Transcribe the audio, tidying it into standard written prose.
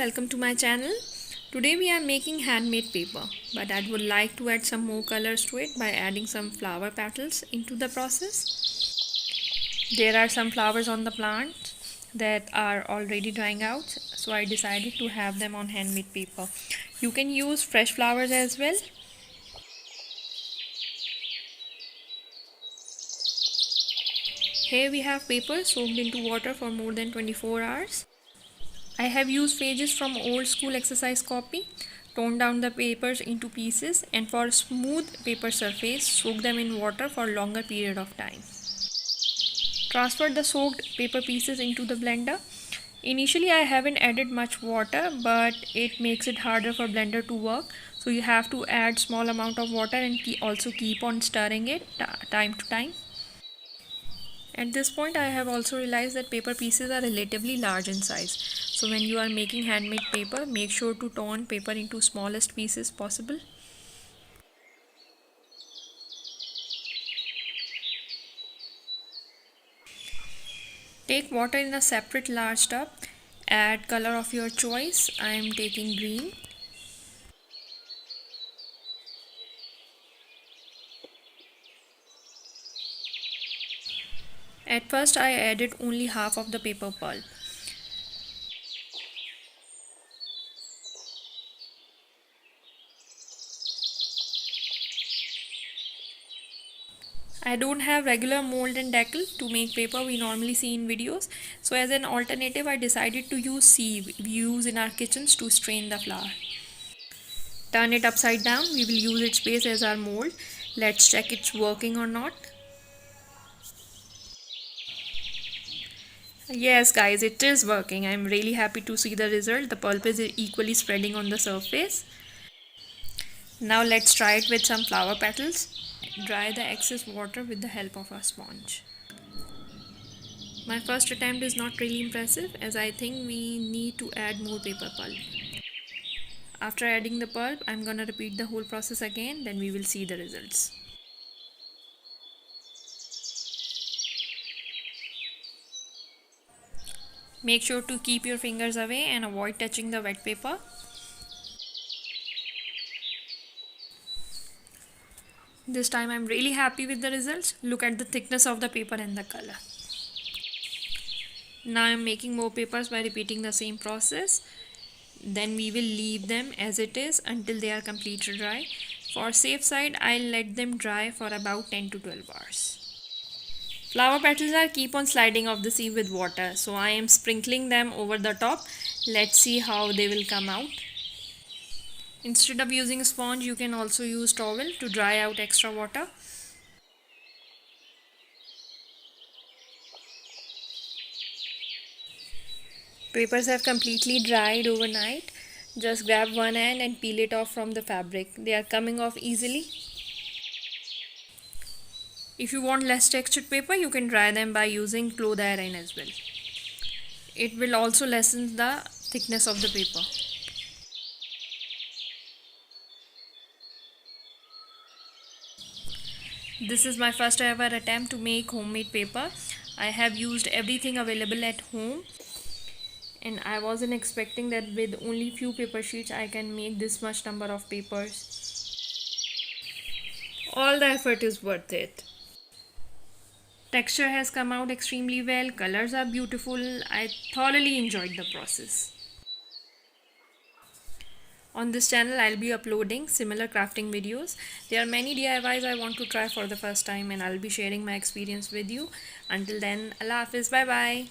welcome to my channel. Today we are making handmade paper, but I would like to add some more colors to it by adding some flower petals into the process. There are some flowers on the plant that are already drying out, so I decided to have them on handmade paper. You can use fresh flowers as well. Here we have paper soaked into water for more than 24 hours. I have used pages from old school exercise copy, toned down the papers into pieces, and for a smooth paper surface, soak them in water for a longer period of time. Transfer the soaked paper pieces into the blender. Initially I haven't added much water, but it makes it harder for blender to work, so you have to add small amount of water and also keep on stirring it time to time. At this point I have also realized that paper pieces are relatively large in size. So when you are making handmade paper, make sure to turn paper into smallest pieces possible. Take water in a separate large tub. Add color of your choice. I am taking green. At first I added only half of the paper pulp. I don't have regular mold and decal to make paper we normally see in videos, so as an alternative I decided to use sieve we use in our kitchens to strain the flour. Turn it upside down. We will use its base as our mold. Let's check it's working or not. Yes guys, it is working. I'm really happy to see the result. The pulp is equally spreading on the surface. Now let's try it with some flower petals. Dry the excess water with the help of a sponge. My first attempt is not really impressive, as I think we need to add more paper pulp. After adding the pulp, I'm gonna repeat the whole process again, then we will see the results. Make sure to keep your fingers away and avoid touching the wet paper. This time I'm really happy with the results. Look at the thickness of the paper and the color. Now I'm making more papers by repeating the same process. Then we will leave them as it is until they are completely dry. For safe side, I'll let them dry for about 10 to 12 hours. Flower petals are keep on sliding off the sieve with water, so I am sprinkling them over the top. Let's see how they will come out. Instead of using a sponge, you can also use towel to dry out extra water. Papers have completely dried overnight. Just grab one end and peel it off from the fabric. They are coming off easily. If you want less textured paper, you can dry them by using cloth iron as well. It will also lessen the thickness of the paper. This is my first ever attempt to make homemade paper. I have used everything available at home, and I wasn't expecting that with only few paper sheets I can make this much number of papers. All the effort is worth it. Texture has come out extremely well, colors are beautiful. I thoroughly enjoyed the process. On this channel I'll be uploading similar crafting videos. There are many DIYs I want to try for the first time, and I'll be sharing my experience with you. Until then, Allah Hafiz, bye bye.